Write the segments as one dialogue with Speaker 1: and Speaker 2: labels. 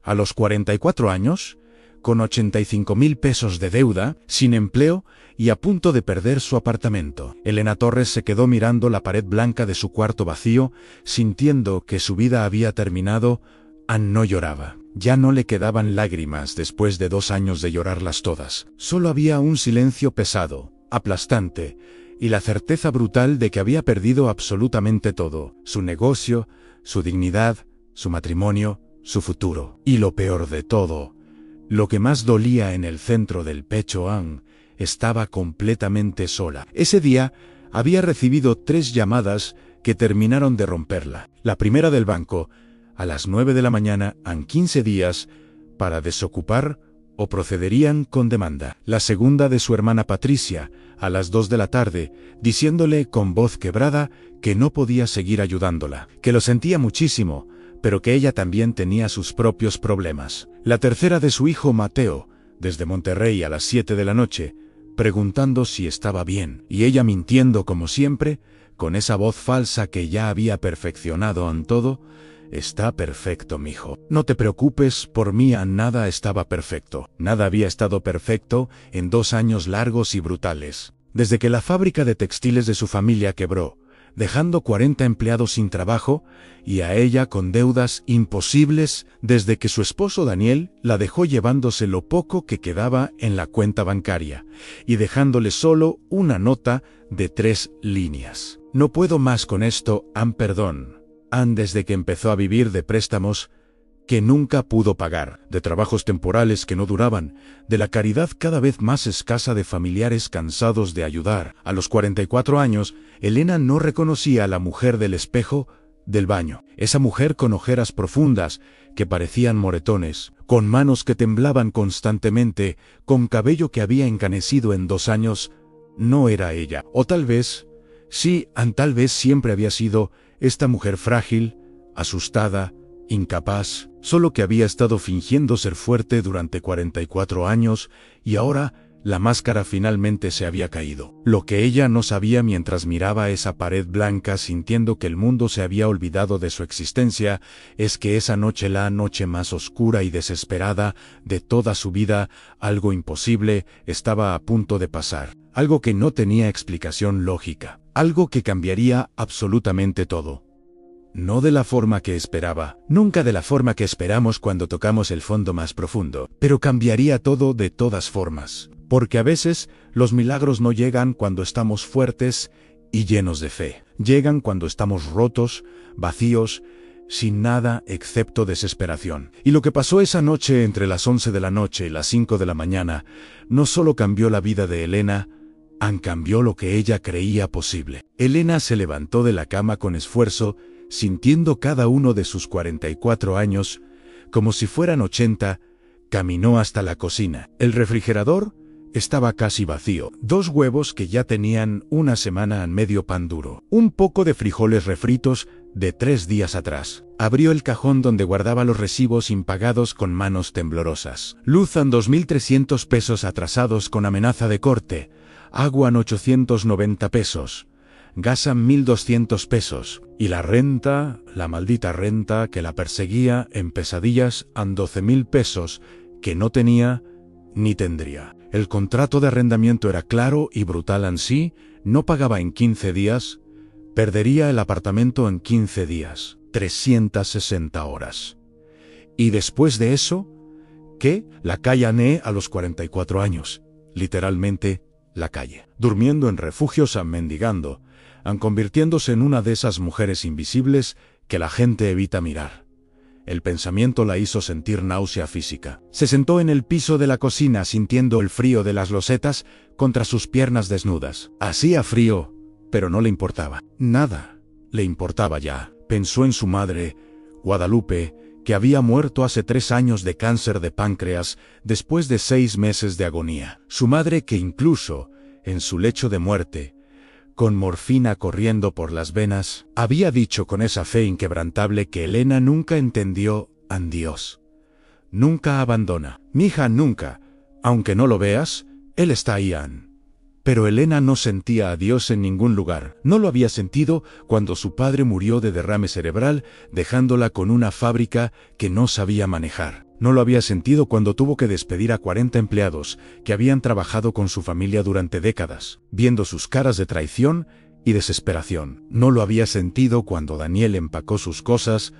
Speaker 1: A los 44 años, con 85.000 pesos de deuda, sin empleo y a punto de perder su apartamento, Elena Torres se quedó mirando la pared blanca de su cuarto vacío, sintiendo que su vida había terminado. No lloraba. Ya no le quedaban lágrimas después de 2 años de llorarlas todas. Solo había un silencio pesado, aplastante, y la certeza brutal de que había perdido absolutamente todo: su negocio, su dignidad, su matrimonio, su futuro. Y lo peor de todo, lo que más dolía en el centro del pecho, Anne estaba completamente sola. Ese día había recibido 3 llamadas que terminaron de romperla. La primera del banco, a las 9 de la mañana, en 15 días, para desocupar o procederían con demanda. La segunda de su hermana Patricia, a las 2 de la tarde, diciéndole con voz quebrada que no podía seguir ayudándola, que lo sentía muchísimo, pero que ella también tenía sus propios problemas. La tercera de su hijo Mateo, desde Monterrey a las 7 de la noche, preguntando si estaba bien, y ella mintiendo como siempre, con esa voz falsa que ya había perfeccionado en todo: «Está perfecto, mijo. No te preocupes por mí, nada estaba perfecto». Nada había estado perfecto en 2 años largos y brutales. Desde que la fábrica de textiles de su familia quebró, dejando 40 empleados sin trabajo y a ella con deudas imposibles, desde que su esposo Daniel la dejó llevándose lo poco que quedaba en la cuenta bancaria y dejándole solo una nota de 3 líneas. «No puedo más con esto, perdón». Desde que empezó a vivir de préstamos que nunca pudo pagar, de trabajos temporales que no duraban, de la caridad cada vez más escasa de familiares cansados de ayudar. A los 44 años, Elena no reconocía a la mujer del espejo del baño. Esa mujer con ojeras profundas que parecían moretones, con manos que temblaban constantemente, con cabello que había encanecido en 2 años, no era ella. O tal vez, sí, tal vez siempre había sido esta mujer frágil, asustada, incapaz, solo que había estado fingiendo ser fuerte durante 44 años y ahora la máscara finalmente se había caído. Lo que ella no sabía mientras miraba esa pared blanca sintiendo que el mundo se había olvidado de su existencia es que esa noche, la noche más oscura y desesperada de toda su vida, algo imposible estaba a punto de pasar. Algo que no tenía explicación lógica. Algo que cambiaría absolutamente todo. No de la forma que esperaba, nunca de la forma que esperamos cuando tocamos el fondo más profundo, pero cambiaría todo de todas formas. Porque a veces los milagros no llegan cuando estamos fuertes y llenos de fe. Llegan cuando estamos rotos, vacíos, sin nada excepto desesperación. Y lo que pasó esa noche entre las 11 de la noche y las 5 de la mañana no solo cambió la vida de Elena, cambió lo que ella creía posible. Elena se levantó de la cama con esfuerzo, sintiendo cada uno de sus 44 años como si fueran 80, caminó hasta la cocina. El refrigerador estaba casi vacío. 2 huevos que ya tenían una semana en medio pan duro. Un poco de frijoles refritos de 3 días atrás. Abrió el cajón donde guardaba los recibos impagados con manos temblorosas. Luz en 2.300 pesos atrasados con amenaza de corte. Agua en 890 pesos. Gas en 1.200 pesos. Y la renta, la maldita renta que la perseguía en pesadillas en 12.000 pesos que no tenía ni tendría. El contrato de arrendamiento era claro y brutal en sí, no pagaba en 15 días, perdería el apartamento en 15 días, 360 horas. Y después de eso, ¿qué? La calle Anne a los 44 años, literalmente la calle, durmiendo en refugios, mendigando, convirtiéndose en una de esas mujeres invisibles que la gente evita mirar. El pensamiento la hizo sentir náusea física. Se sentó en el piso de la cocina sintiendo el frío de las losetas contra sus piernas desnudas. Hacía frío, pero no le importaba. Nada le importaba ya. Pensó en su madre, Guadalupe, que había muerto hace 3 años de cáncer de páncreas después de 6 meses de agonía. Su madre que incluso, en su lecho de muerte, con morfina corriendo por las venas, había dicho con esa fe inquebrantable que Elena nunca entendió en Dios. Nunca abandona. Mija, nunca. Aunque no lo veas, Él está ahí, Pero Elena no sentía a Dios en ningún lugar. No lo había sentido cuando su padre murió de derrame cerebral, dejándola con una fábrica que no sabía manejar. No lo había sentido cuando tuvo que despedir a 40 empleados que habían trabajado con su familia durante décadas, viendo sus caras de traición y desesperación. No lo había sentido cuando Daniel empacó sus cosas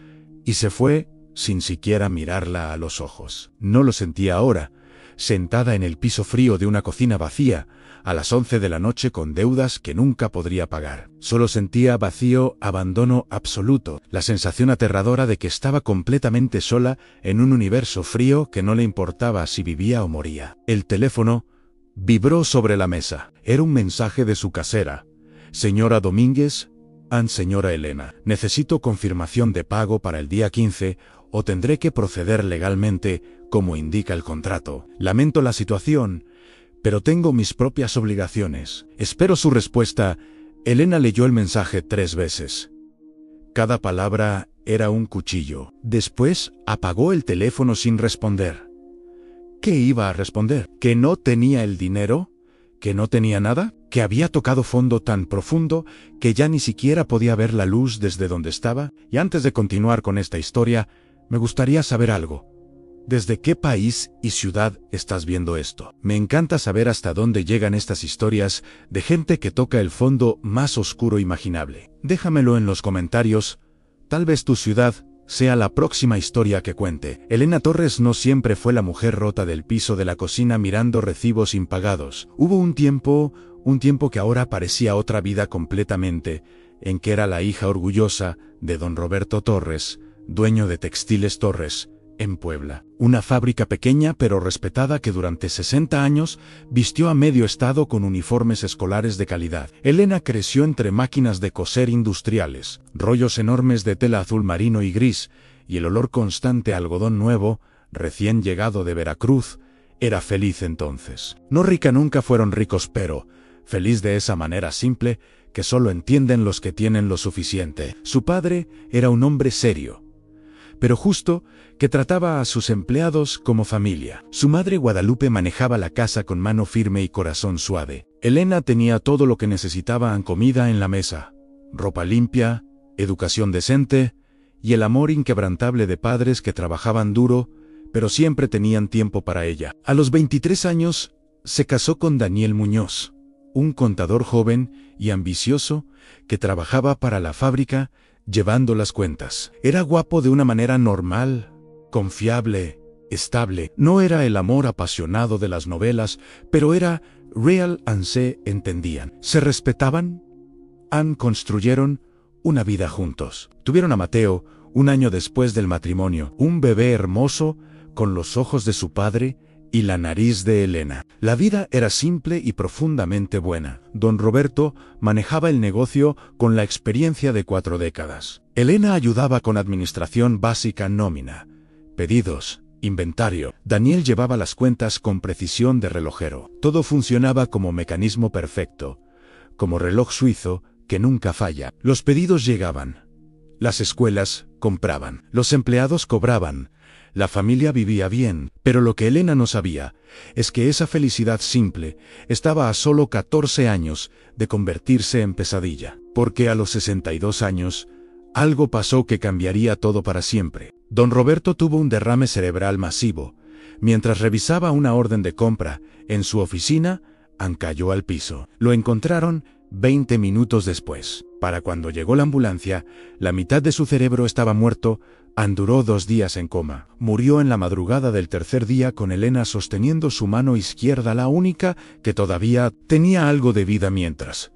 Speaker 1: y se fue sin siquiera mirarla a los ojos. No lo sentía ahora, sentada en el piso frío de una cocina vacía, a las 11 de la noche con deudas que nunca podría pagar. Solo sentía vacío, abandono absoluto, la sensación aterradora de que estaba completamente sola en un universo frío que no le importaba si vivía o moría. El teléfono vibró sobre la mesa. Era un mensaje de su casera. Señora Domínguez, señora Elena, necesito confirmación de pago para el día 15 o tendré que proceder legalmente como indica el contrato. Lamento la situación, pero tengo mis propias obligaciones. Espero su respuesta. Elena leyó el mensaje 3 veces. Cada palabra era un cuchillo. Después apagó el teléfono sin responder. ¿Qué iba a responder? ¿Que no tenía el dinero? ¿Que no tenía nada? ¿Que había tocado fondo tan profundo que ya ni siquiera podía ver la luz desde donde estaba? Y antes de continuar con esta historia, me gustaría saber algo. ¿Desde qué país y ciudad estás viendo esto? Me encanta saber hasta dónde llegan estas historias de gente que toca el fondo más oscuro imaginable. Déjamelo en los comentarios. Tal vez tu ciudad sea la próxima historia que cuente. Elena Torres no siempre fue la mujer rota del piso de la cocina mirando recibos impagados. Hubo un tiempo que ahora parecía otra vida completamente, en que era la hija orgullosa de don Roberto Torres, dueño de Textiles Torres, en Puebla. Una fábrica pequeña pero respetada que durante 60 años vistió a medio estado con uniformes escolares de calidad. Elena creció entre máquinas de coser industriales, rollos enormes de tela azul marino y gris, y el olor constante a algodón nuevo, recién llegado de Veracruz. Era feliz entonces. No rica, nunca fueron ricos, pero feliz de esa manera simple que solo entienden los que tienen lo suficiente. Su padre era un hombre serio, pero justo, que trataba a sus empleados como familia. Su madre Guadalupe manejaba la casa con mano firme y corazón suave. Elena tenía todo lo que necesitaban: comida en la mesa, ropa limpia, educación decente y el amor inquebrantable de padres que trabajaban duro, pero siempre tenían tiempo para ella. A los 23 años, se casó con Daniel Muñoz, un contador joven y ambicioso que trabajaba para la fábrica llevando las cuentas. Era guapo de una manera normal, confiable, estable. No era el amor apasionado de las novelas, pero era real and se entendían. Se respetaban, construyeron una vida juntos. Tuvieron a Mateo, un año después del matrimonio, un bebé hermoso con los ojos de su padre y la nariz de Elena. La vida era simple y profundamente buena. Don Roberto manejaba el negocio con la experiencia de 4 décadas. Elena ayudaba con administración básica, nómina, pedidos, inventario. Daniel llevaba las cuentas con precisión de relojero. Todo funcionaba como mecanismo perfecto, como reloj suizo que nunca falla. Los pedidos llegaban, las escuelas compraban, los empleados cobraban. La familia vivía bien, pero lo que Elena no sabía es que esa felicidad simple estaba a solo 14 años de convertirse en pesadilla. Porque a los 62 años, algo pasó que cambiaría todo para siempre. Don Roberto tuvo un derrame cerebral masivo. Mientras revisaba una orden de compra en su oficina, cayó al piso. Lo encontraron 20 minutos después. Para cuando llegó la ambulancia, la mitad de su cerebro estaba muerto. Duró 2 días en coma. Murió en la madrugada del 3er día con Elena sosteniendo su mano izquierda, la única que todavía tenía algo de vida, mientras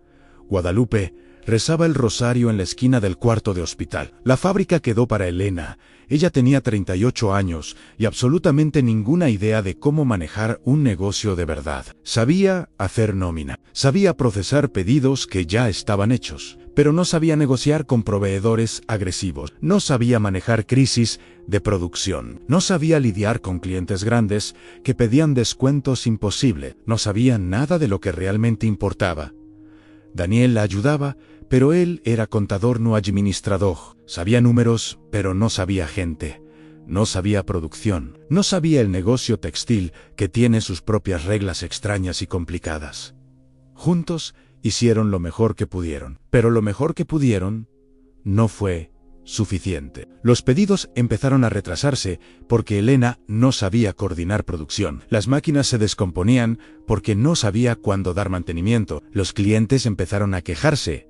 Speaker 1: Guadalupe rezaba el rosario en la esquina del cuarto de hospital. La fábrica quedó para Elena. Ella tenía 38 años y absolutamente ninguna idea de cómo manejar un negocio de verdad. Sabía hacer nómina, sabía procesar pedidos que ya estaban hechos, pero no sabía negociar con proveedores agresivos, no sabía manejar crisis de producción, no sabía lidiar con clientes grandes que pedían descuentos imposibles, no sabía nada de lo que realmente importaba. Daniel la ayudaba, pero él era contador, no administrador. Sabía números, pero no sabía gente. No sabía producción. No sabía el negocio textil, que tiene sus propias reglas extrañas y complicadas. Juntos hicieron lo mejor que pudieron, pero lo mejor que pudieron no fue suficiente. Los pedidos empezaron a retrasarse porque Elena no sabía coordinar producción. Las máquinas se descomponían porque no sabía cuándo dar mantenimiento. Los clientes empezaron a quejarse.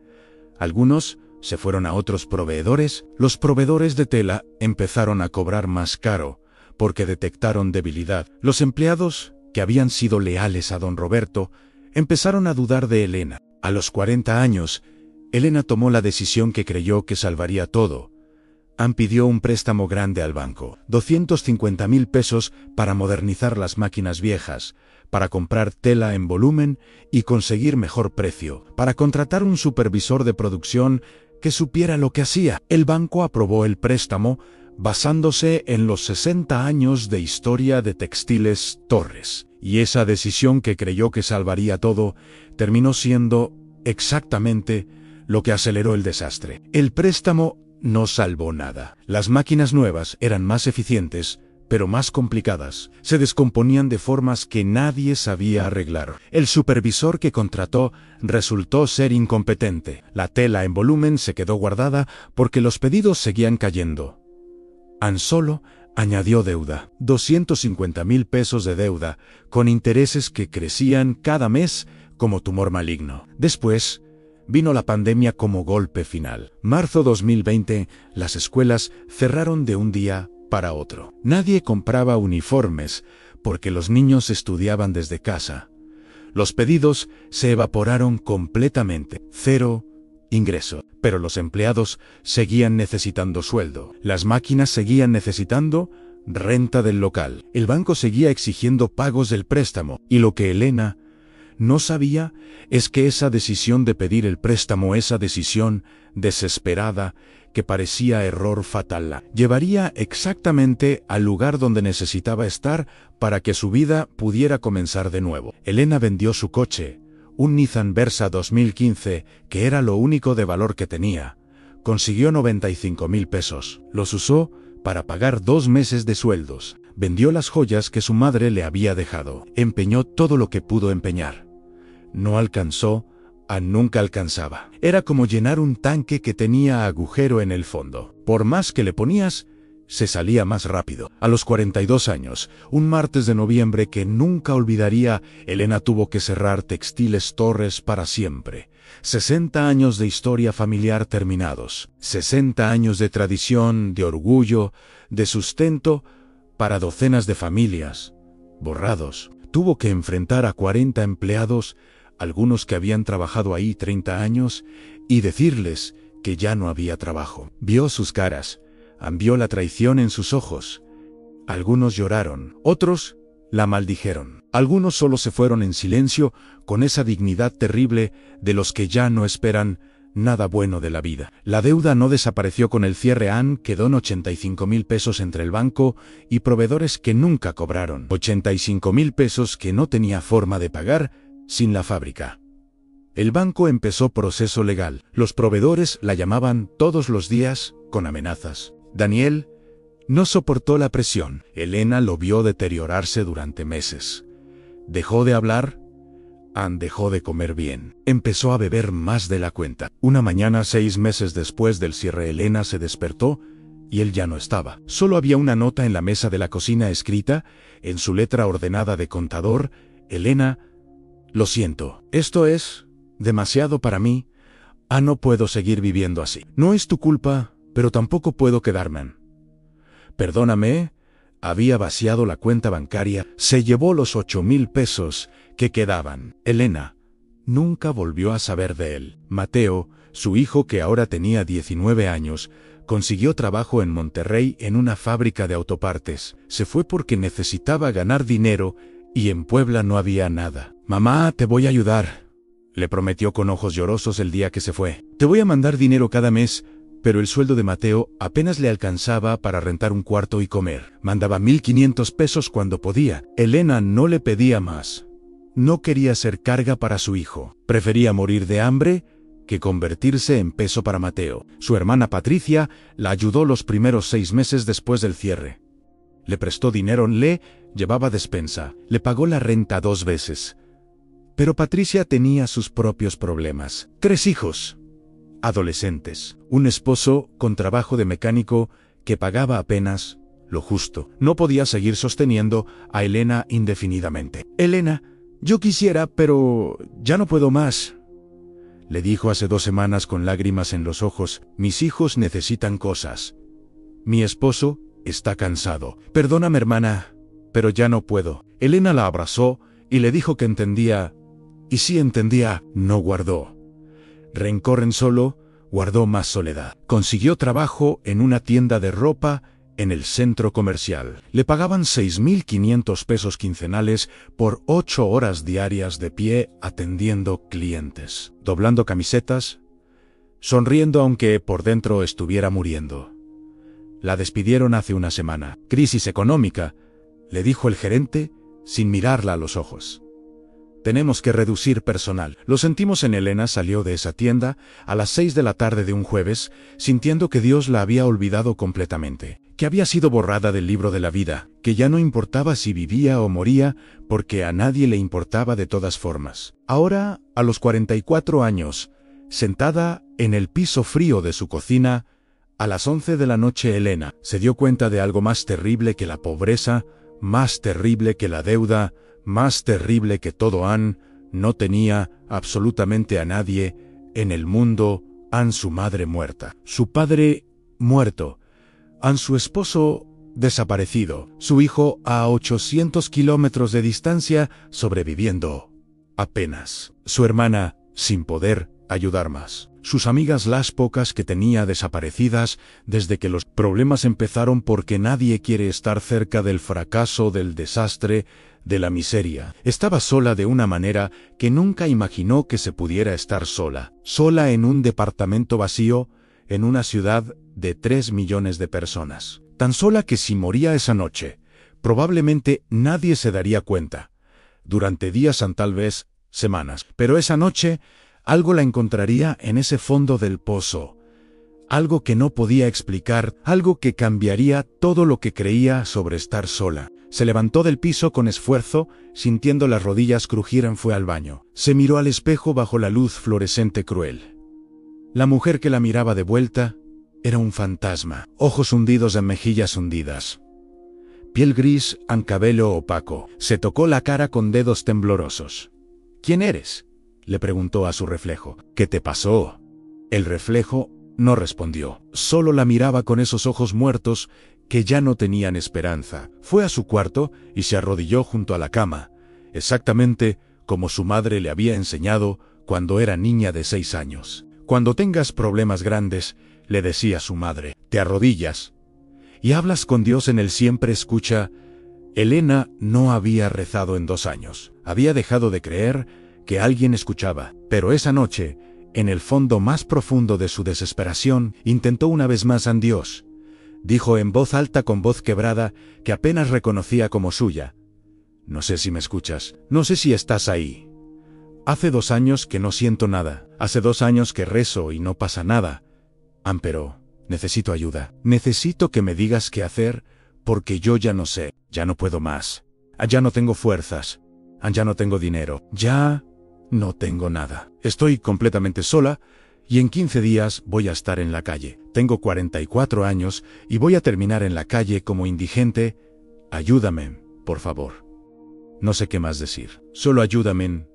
Speaker 1: Algunos se fueron a otros proveedores. Los proveedores de tela empezaron a cobrar más caro porque detectaron debilidad. Los empleados, que habían sido leales a don Roberto, empezaron a dudar de Elena. A los 40 años, Elena tomó la decisión que creyó que salvaría todo. Ann pidió un préstamo grande al banco, 250.000 pesos para modernizar las máquinas viejas, para comprar tela en volumen y conseguir mejor precio, para contratar un supervisor de producción que supiera lo que hacía. El banco aprobó el préstamo basándose en los 60 años de historia de Textiles Torres. Y esa decisión que creyó que salvaría todo terminó siendo exactamente lo que aceleró el desastre. El préstamo no salvó nada. Las máquinas nuevas eran más eficientes, pero más complicadas. Se descomponían de formas que nadie sabía arreglar. El supervisor que contrató resultó ser incompetente. La tela en volumen se quedó guardada porque los pedidos seguían cayendo. Ann solo añadió deuda, 250.000 pesos de deuda, con intereses que crecían cada mes como tumor maligno. Después, vino la pandemia como golpe final. Marzo 2020, las escuelas cerraron de un día para otro. Nadie compraba uniformes porque los niños estudiaban desde casa. Los pedidos se evaporaron completamente. Cero ingreso. Pero los empleados seguían necesitando sueldo. Las máquinas seguían necesitando renta del local. El banco seguía exigiendo pagos del préstamo. Y lo que Elena no sabía es que esa decisión de pedir el préstamo, esa decisión desesperada que parecía error fatal, la llevaría exactamente al lugar donde necesitaba estar para que su vida pudiera comenzar de nuevo. Elena vendió su coche, un Nissan Versa 2015, que era lo único de valor que tenía. Consiguió 95.000 pesos. Los usó para pagar 2 meses de sueldos. Vendió las joyas que su madre le había dejado. Empeñó todo lo que pudo empeñar. No alcanzó, nunca alcanzaba. Era como llenar un tanque que tenía agujero en el fondo. Por más que le ponías, se salía más rápido. A los 42 años, un martes de noviembre que nunca olvidaría, Elena tuvo que cerrar Textiles Torres para siempre. 60 años de historia familiar terminados. 60 años de tradición, de orgullo, de sustento para docenas de familias, borrados. Tuvo que enfrentar a 40 empleados, algunos que habían trabajado ahí 30 años, y decirles que ya no había trabajo. Vio sus caras, vio la traición en sus ojos. Algunos lloraron, otros la maldijeron. Algunos solo se fueron en silencio, con esa dignidad terrible de los que ya no esperan nada bueno de la vida. La deuda no desapareció con el cierre. Ann quedó en 85.000 pesos entre el banco y proveedores que nunca cobraron. 85.000 pesos que no tenía forma de pagar sin la fábrica. El banco empezó proceso legal. Los proveedores la llamaban todos los días con amenazas. Daniel no soportó la presión. Elena lo vio deteriorarse durante meses. Dejó de hablar. Ann dejó de comer bien. Empezó a beber más de la cuenta. Una mañana, 6 meses después del cierre, Elena se despertó y él ya no estaba. Solo había una nota en la mesa de la cocina escrita, en su letra ordenada de contador: Elena, lo siento. Esto es demasiado para mí. No puedo seguir viviendo así. No es tu culpa, pero tampoco puedo quedarme. Perdóname. Había vaciado la cuenta bancaria. Se llevó los 8.000 pesos que quedaban. Elena nunca volvió a saber de él. Mateo, su hijo, que ahora tenía 19 años, consiguió trabajo en Monterrey en una fábrica de autopartes. Se fue porque necesitaba ganar dinero y en Puebla no había nada. Mamá, te voy a ayudar, le prometió con ojos llorosos el día que se fue. Te voy a mandar dinero cada mes. Pero el sueldo de Mateo apenas le alcanzaba para rentar un cuarto y comer. Mandaba 1.500 pesos cuando podía. Elena no le pedía más. No quería ser carga para su hijo. Prefería morir de hambre que convertirse en peso para Mateo. Su hermana Patricia la ayudó los primeros 6 meses después del cierre. Le prestó dinero, le llevaba despensa, le pagó la renta 2 veces. Pero Patricia tenía sus propios problemas. 3 hijos. adolescentes, un esposo con trabajo de mecánico que pagaba apenas lo justo. No podía seguir sosteniendo a Elena indefinidamente. «Elena, yo quisiera, pero ya no puedo más», le dijo hace 2 semanas con lágrimas en los ojos. «Mis hijos necesitan cosas. Mi esposo está cansado. Perdóname, hermana, pero ya no puedo». Elena la abrazó y le dijo que entendía. Y sí entendía. No guardó rencor, solo guardó más soledad. Consiguió trabajo en una tienda de ropa en el centro comercial. Le pagaban 6.500 pesos quincenales por 8 horas diarias de pie atendiendo clientes, doblando camisetas, sonriendo aunque por dentro estuviera muriendo. La despidieron hace una semana. «Crisis económica», le dijo el gerente sin mirarla a los ojos. «Tenemos que reducir personal». Lo sentimos en Elena. Salió de esa tienda a las 6 de la tarde de un jueves, sintiendo que Dios la había olvidado completamente, que había sido borrada del libro de la vida, que ya no importaba si vivía o moría, porque a nadie le importaba de todas formas. Ahora, a los 44 años, sentada en el piso frío de su cocina, a las 11 de la noche, Elena se dio cuenta de algo más terrible que la pobreza, más terrible que la deuda, más terrible que todo. No tenía absolutamente a nadie en el mundo. Su madre muerta, su padre muerto, su esposo desaparecido, su hijo a 800 kilómetros de distancia sobreviviendo apenas, su hermana sin poder ayudar más, sus amigas, las pocas que tenía, desaparecidas desde que los problemas empezaron, porque nadie quiere estar cerca del fracaso, del desastre, de la miseria. Estaba sola de una manera que nunca imaginó que se pudiera estar sola. Sola en un departamento vacío, en una ciudad de 3 millones de personas. Tan sola que si moría esa noche, probablemente nadie se daría cuenta. Durante días, tal vez semanas. Pero esa noche, algo la encontraría en ese fondo del pozo. Algo que no podía explicar, algo que cambiaría todo lo que creía sobre estar sola. Se levantó del piso con esfuerzo, sintiendo las rodillas crujir. Fue al baño. Se miró al espejo bajo la luz fluorescente cruel. La mujer que la miraba de vuelta era un fantasma. Ojos hundidos en mejillas hundidas. Piel gris, cabello opaco. Se tocó la cara con dedos temblorosos. «¿Quién eres?», le preguntó a su reflejo. «¿Qué te pasó?». El reflejo no respondió. Solo la miraba con esos ojos muertos que ya no tenían esperanza. Fue a su cuarto y se arrodilló junto a la cama, exactamente como su madre le había enseñado cuando era niña de 6 años. «Cuando tengas problemas grandes», le decía su madre, «te arrodillas y hablas con Dios. Él siempre escucha». Elena no había rezado en 2 años. Había dejado de creer que alguien escuchaba. Pero esa noche, en el fondo más profundo de su desesperación, intentó una vez más a Dios. Dijo en voz alta, con voz quebrada, que apenas reconocía como suya: «No sé si me escuchas. No sé si estás ahí. Hace 2 años que no siento nada. Hace 2 años que rezo y no pasa nada. Pero necesito ayuda. Necesito que me digas qué hacer, porque yo ya no sé. Ya no puedo más. Ya no tengo fuerzas. Ya no tengo dinero. Ya no tengo nada. Estoy completamente sola y en 15 días voy a estar en la calle. Tengo 44 años y voy a terminar en la calle como indigente. Ayúdame, por favor». No sé qué más decir. «Solo ayúdame».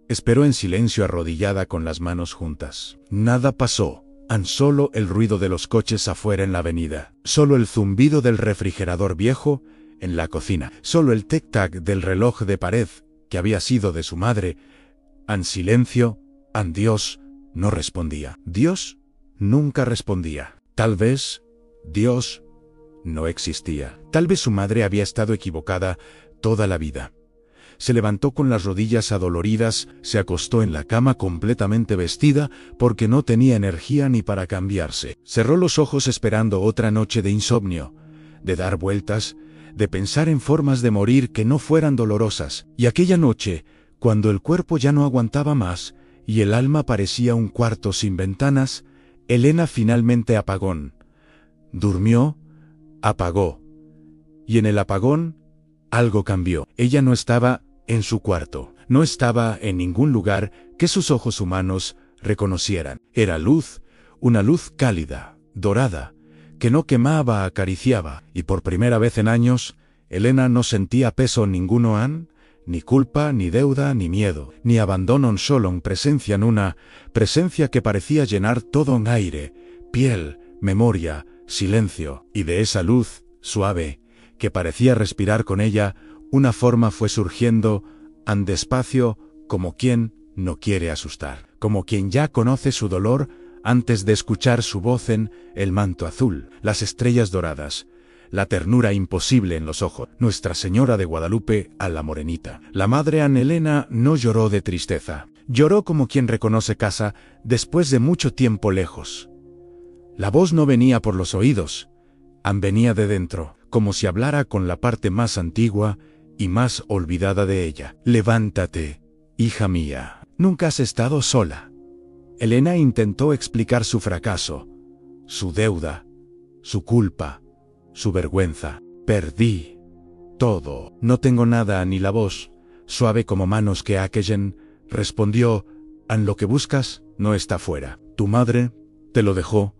Speaker 1: Esperó en silencio, arrodillada con las manos juntas. Nada pasó. Solo el ruido de los coches afuera en la avenida. Solo el zumbido del refrigerador viejo en la cocina. Solo el tic-tac del reloj de pared que había sido de su madre. Silencio. Dios no respondía. Dios nunca respondía. Tal vez Dios no existía. Tal vez su madre había estado equivocada toda la vida. Se levantó con las rodillas adoloridas, se acostó en la cama completamente vestida porque no tenía energía ni para cambiarse. Cerró los ojos esperando otra noche de insomnio, de dar vueltas, de pensar en formas de morir que no fueran dolorosas. Y aquella noche, cuando el cuerpo ya no aguantaba más y el alma parecía un cuarto sin ventanas, Elena finalmente durmió, apagó. Y en el apagón, algo cambió. Ella no estaba en su cuarto, no estaba en ningún lugar que sus ojos humanos reconocieran. Era luz, una luz cálida, dorada, que no quemaba, acariciaba, y por primera vez en años, Elena no sentía peso ninguno ni culpa, ni deuda, ni miedo, ni abandono, solo en presencia, en una presencia que parecía llenar todo en aire, piel, memoria, silencio, y de esa luz, suave, que parecía respirar con ella, una forma fue surgiendo, an despacio, como quien no quiere asustar, como quien ya conoce su dolor antes de escuchar su voz en el manto azul, las estrellas doradas, la ternura imposible en los ojos. Nuestra Señora de Guadalupe a la morenita. La madre Ana Elena no lloró de tristeza, lloró como quien reconoce casa después de mucho tiempo lejos. La voz no venía por los oídos, venía de dentro, como si hablara con la parte más antigua y más olvidada de ella. Levántate, hija mía, nunca has estado sola. Elena intentó explicar su fracaso, su deuda, su culpa, su vergüenza. Perdí todo. No tengo nada, ni la voz, suave como manos que aquellen, respondió, «An lo que buscas no está fuera. Tu madre te lo dejó.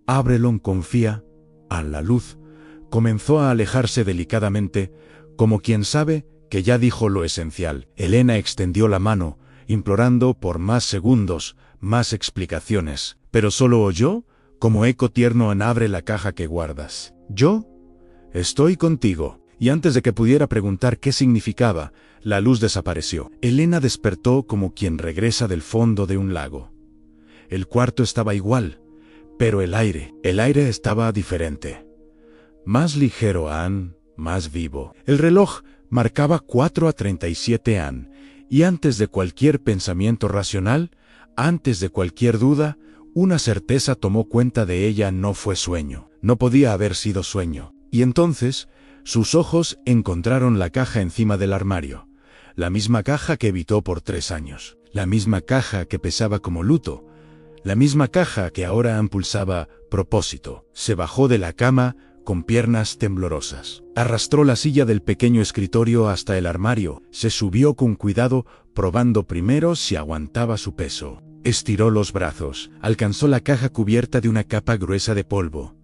Speaker 1: Ábrelo, confía, an la luz». Comenzó a alejarse delicadamente, como quien sabe que ya dijo lo esencial. Elena extendió la mano, implorando por más segundos, más explicaciones, pero solo oyó, como eco tierno, en «Abre la caja que guardas». «Yo estoy contigo». Y antes de que pudiera preguntar qué significaba, la luz desapareció. Elena despertó como quien regresa del fondo de un lago. El cuarto estaba igual, pero el aire estaba diferente. Más ligero, más vivo. El reloj marcaba 4:37 y antes de cualquier pensamiento racional, antes de cualquier duda, una certeza tomó cuenta de ella. No fue sueño, no podía haber sido sueño. Y entonces, sus ojos encontraron la caja encima del armario, la misma caja que evitó por 3 años, la misma caja que pesaba como luto, la misma caja que ahora impulsaba propósito. Se bajó de la cama con piernas temblorosas. Arrastró la silla del pequeño escritorio hasta el armario, se subió con cuidado, probando primero si aguantaba su peso. Estiró los brazos, alcanzó la caja cubierta de una capa gruesa de polvo.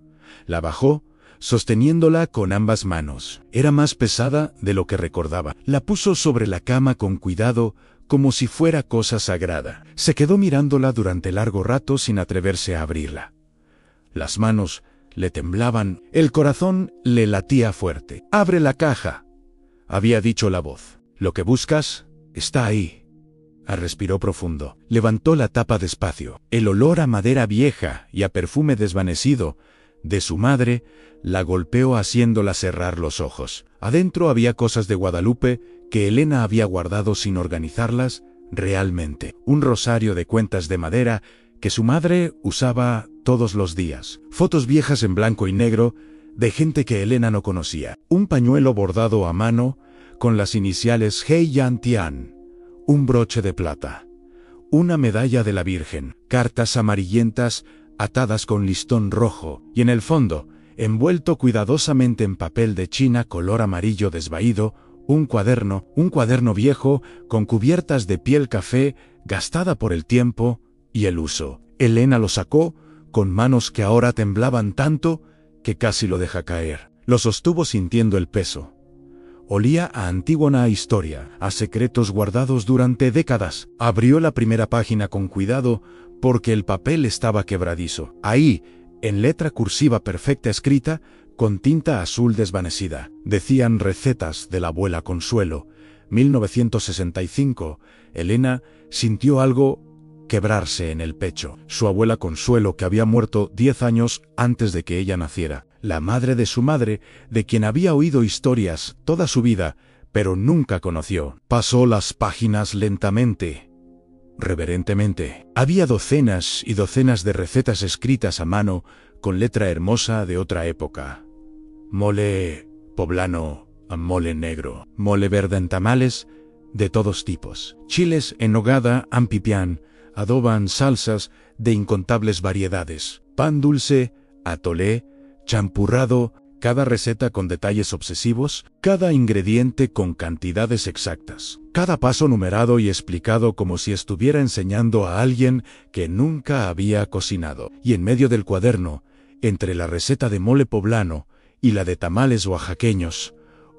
Speaker 1: La bajó, sosteniéndola con ambas manos. Era más pesada de lo que recordaba. La puso sobre la cama con cuidado, como si fuera cosa sagrada. Se quedó mirándola durante largo rato sin atreverse a abrirla. Las manos le temblaban, el corazón le latía fuerte. «Abre la caja», había dicho la voz. «Lo que buscas está ahí». Respiró profundo. Levantó la tapa despacio. El olor a madera vieja y a perfume desvanecido de su madre la golpeó haciéndola cerrar los ojos. Adentro había cosas de Guadalupe que Elena había guardado sin organizarlas realmente. Un rosario de cuentas de madera que su madre usaba todos los días. Fotos viejas en blanco y negro de gente que Elena no conocía. Un pañuelo bordado a mano con las iniciales Hei Yan Tian. Un broche de plata. Una medalla de la Virgen. Cartas amarillentas atadas con listón rojo, y en el fondo, envuelto cuidadosamente en papel de China color amarillo desvaído, un cuaderno viejo con cubiertas de piel café gastada por el tiempo y el uso. Elena lo sacó con manos que ahora temblaban tanto que casi lo deja caer. Lo sostuvo sintiendo el peso. Olía a antigua historia, a secretos guardados durante décadas. Abrió la primera página con cuidado porque el papel estaba quebradizo. Ahí, en letra cursiva perfecta escrita, con tinta azul desvanecida, decían recetas de la abuela Consuelo. 1965. Elena sintió algo quebrarse en el pecho. Su abuela Consuelo, que había muerto 10 años antes de que ella naciera. La madre de su madre, de quien había oído historias toda su vida, pero nunca conoció. Pasó las páginas lentamente, reverentemente. Había docenas y docenas de recetas escritas a mano, con letra hermosa de otra época. Mole poblano, mole negro, mole verde en tamales, de todos tipos. Chiles en nogada, en pipián, adoban salsas de incontables variedades. Pan dulce, atolé, champurrado, cada receta con detalles obsesivos, cada ingrediente con cantidades exactas. cada paso numerado y explicado como si estuviera enseñando a alguien que nunca había cocinado. Y en medio del cuaderno, entre la receta de mole poblano y la de tamales oaxaqueños,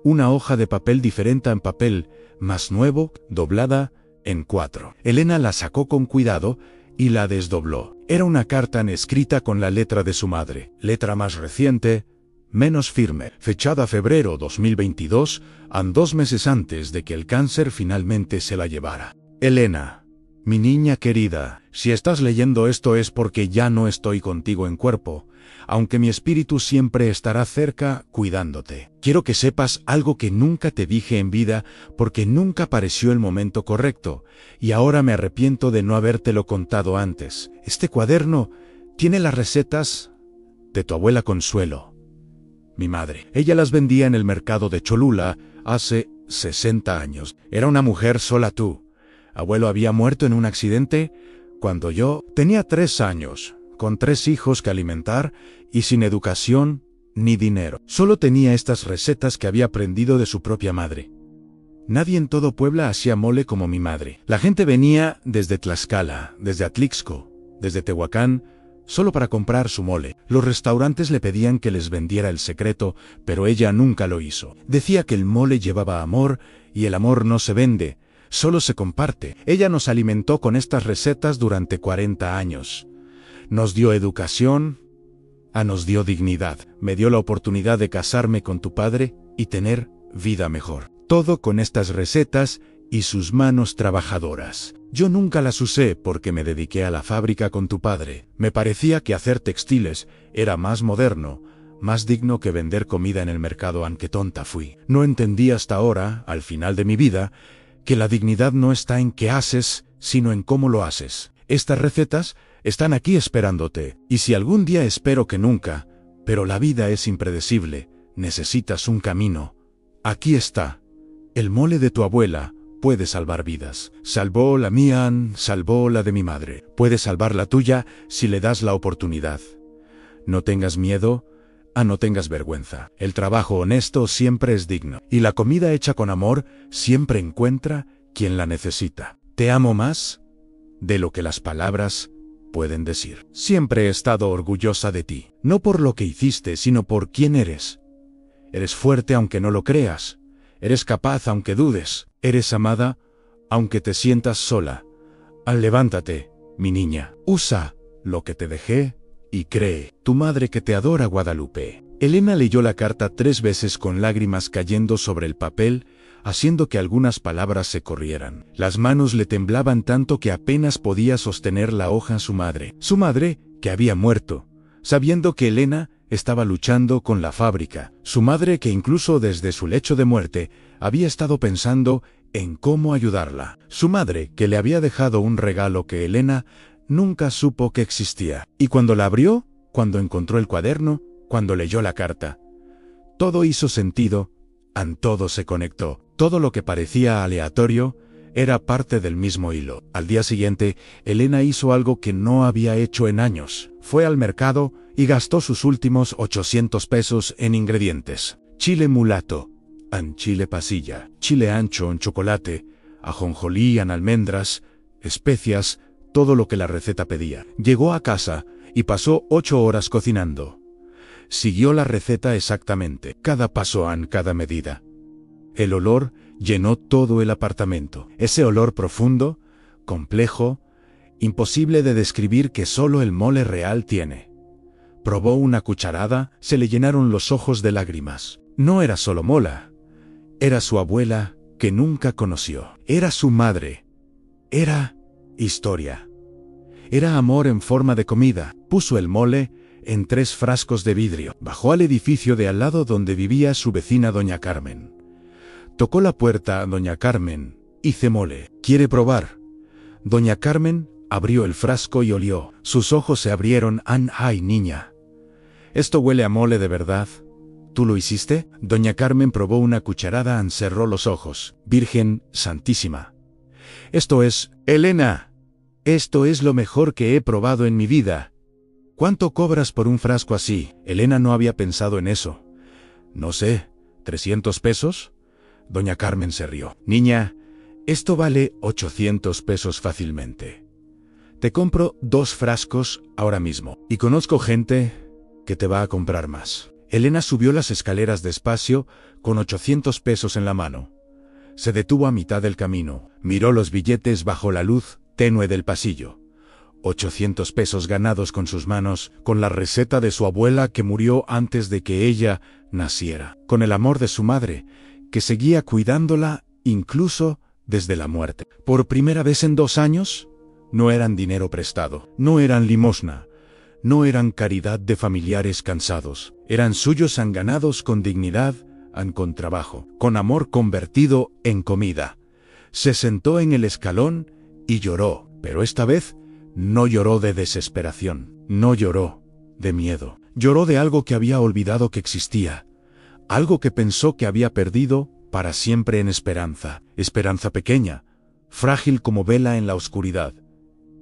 Speaker 1: una hoja de papel diferente en papel, más nuevo, doblada en 4. Elena la sacó con cuidado y la desdobló. Era una carta escrita con la letra de su madre, letra más reciente, menos firme, fechada febrero 2022, a 2 meses antes de que el cáncer finalmente se la llevara. Elena, mi niña querida, si estás leyendo esto es porque ya no estoy contigo en cuerpo, aunque mi espíritu siempre estará cerca cuidándote. Quiero que sepas algo que nunca te dije en vida porque nunca pareció el momento correcto, y ahora me arrepiento de no habértelo contado antes. Este cuaderno tiene las recetas de tu abuela Consuelo, mi madre. Ella las vendía en el mercado de Cholula hace 60 años. Era una mujer sola tú. Abuelo había muerto en un accidente cuando yo tenía 3 años, con 3 hijos que alimentar y sin educación ni dinero. Solo tenía estas recetas que había aprendido de su propia madre. Nadie en todo Puebla hacía mole como mi madre. La gente venía desde Tlaxcala, desde Atlixco, desde Tehuacán, solo para comprar su mole. Los restaurantes le pedían que les vendiera el secreto, pero ella nunca lo hizo. Decía que el mole llevaba amor y el amor no se vende, solo se comparte. Ella nos alimentó con estas recetas durante 40 años. Nos dio educación, nos dio dignidad. Me dio la oportunidad de casarme con tu padre y tener vida mejor. Todo con estas recetas y sus manos trabajadoras. Yo nunca las usé porque me dediqué a la fábrica con tu padre. Me parecía que hacer textiles era más moderno, más digno que vender comida en el mercado, aunque tonta fui. No entendí hasta ahora, al final de mi vida, que la dignidad no está en qué haces, sino en cómo lo haces. Estas recetas están aquí esperándote, y si algún día, espero que nunca, pero la vida es impredecible, necesitas un camino. Aquí está. El mole de tu abuela puede salvar vidas. Salvó la mía, salvó la de mi madre. Puede salvar la tuya si le das la oportunidad. No tengas miedo, no tengas vergüenza. El trabajo honesto siempre es digno, y la comida hecha con amor siempre encuentra quien la necesita. Te amo más de lo que las palabras pueden decir. Siempre he estado orgullosa de ti, no por lo que hiciste, sino por quién eres. Eres fuerte aunque no lo creas. Eres capaz aunque dudes. Eres amada aunque te sientas sola. Levántate, mi niña. Usa lo que te dejé y cree. Tu madre que te adora, Guadalupe. Elena leyó la carta 3 veces con lágrimas cayendo sobre el papel, haciendo que algunas palabras se corrieran. Las manos le temblaban tanto que apenas podía sostener la hoja. Su madre, que había muerto, sabiendo que Elena estaba luchando con la fábrica. Su madre, que incluso desde su lecho de muerte había estado pensando en cómo ayudarla. Su madre, que le había dejado un regalo que Elena nunca supo que existía. Y cuando la abrió, cuando encontró el cuaderno, cuando leyó la carta, todo hizo sentido, todo se conectó. Todo lo que parecía aleatorio era parte del mismo hilo. Al día siguiente, Elena hizo algo que no había hecho en años. Fue al mercado y gastó sus últimos 800 pesos en ingredientes. Chile mulato, chile pasilla, chile ancho en chocolate, ajonjolí en almendras, especias, todo lo que la receta pedía. Llegó a casa y pasó 8 horas cocinando. Siguió la receta exactamente, cada paso cada medida. El olor llenó todo el apartamento. Ese olor profundo, complejo, imposible de describir, que solo el mole real tiene. Probó una cucharada, se le llenaron los ojos de lágrimas. No era solo mola, era su abuela, que nunca conoció. Era su madre. Era historia. Era amor en forma de comida. Puso el mole en 3 frascos de vidrio. Bajó al edificio de al lado donde vivía su vecina doña Carmen. Tocó la puerta. Doña Carmen, hice mole. ¿Quiere probar? Doña Carmen abrió el frasco y olió. Sus ojos se abrieron. Ay, niña. Esto huele a mole de verdad. ¿Tú lo hiciste? Doña Carmen probó una cucharada. Cerró los ojos. Virgen Santísima. Esto es, Elena. Esto es lo mejor que he probado en mi vida. ¿Cuánto cobras por un frasco así? Elena no había pensado en eso. No sé, ¿300 pesos? Doña Carmen se rió. Niña, Esto vale 800 pesos fácilmente. Te compro 2 frascos ahora mismo. Y conozco gente que te va a comprar más. Elena subió las escaleras despacio, con 800 pesos en la mano. Se detuvo a mitad del camino, miró los billetes bajo la luz tenue del pasillo. 800 pesos ganados con sus manos, con la receta de su abuela que murió antes de que ella naciera, con el amor de su madre, que seguía cuidándola incluso desde la muerte. Por primera vez en 2 años, no eran dinero prestado, no eran limosna, no eran caridad de familiares cansados, eran suyos ganados con dignidad, con trabajo, con amor convertido en comida. Se sentó en el escalón y lloró, pero esta vez no lloró de desesperación, no lloró de miedo, lloró de algo que había olvidado que existía, algo que pensó que había perdido para siempre en esperanza, esperanza pequeña, frágil como vela en la oscuridad,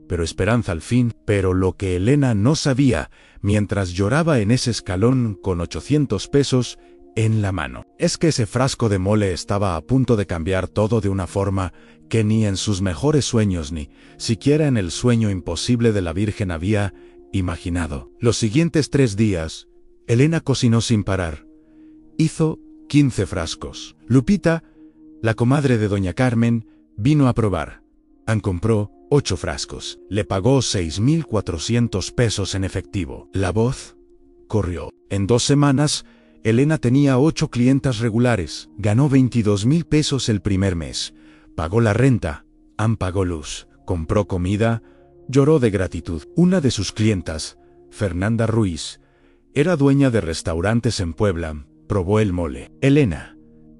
Speaker 1: pero esperanza al fin. Pero lo que Elena no sabía, mientras lloraba en ese escalón con 800 pesos en la mano, es que ese frasco de mole estaba a punto de cambiar todo de una forma que ni en sus mejores sueños ni siquiera en el sueño imposible de la Virgen había imaginado. Los siguientes 3 días, Elena cocinó sin parar. Hizo 15 frascos. Lupita, la comadre de doña Carmen, vino a probar. Compró 8 frascos. Le pagó 6.400 pesos en efectivo. La voz corrió. En 2 semanas, Elena tenía 8 clientas regulares. Ganó 22.000 pesos el primer mes. Pagó la renta. Pagó luz. Compró comida. Lloró de gratitud. Una de sus clientas, Fernanda Ruiz, era dueña de restaurantes en Puebla. Probó el mole. Elena,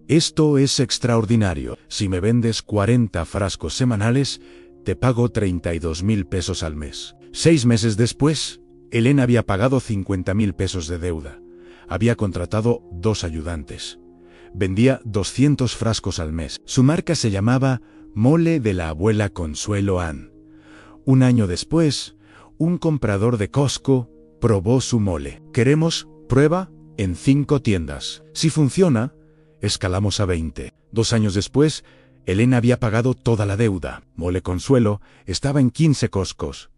Speaker 1: esto es extraordinario. Si me vendes 40 frascos semanales, te pago 32.000 pesos al mes. 6 meses después, Elena había pagado 50.000 pesos de deuda. Había contratado 2 ayudantes. Vendía 200 frascos al mes. Su marca se llamaba Mole de la Abuela Consuelo Ann. 1 año después, un comprador de Costco probó su mole. Queremos prueba en 5 tiendas. Si funciona, escalamos a 20. 2 años después, Elena había pagado toda la deuda. Mole Consuelo estaba en 15 Costcos.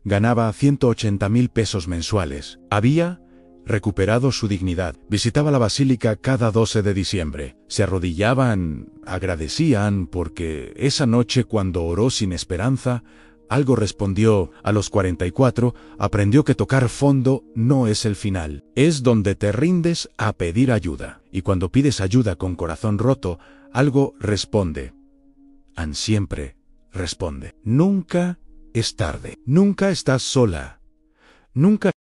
Speaker 1: Ganaba 180.000 pesos mensuales. Había recuperado su dignidad. Visitaba la basílica cada 12 de diciembre. Se arrodillaban, agradecían, porque esa noche cuando oró sin esperanza, algo respondió. A los 44, aprendió que tocar fondo no es el final. Es donde te rindes a pedir ayuda. Y cuando pides ayuda con corazón roto, algo responde. Siempre responde. Nunca es tarde. Nunca estás sola. Nunca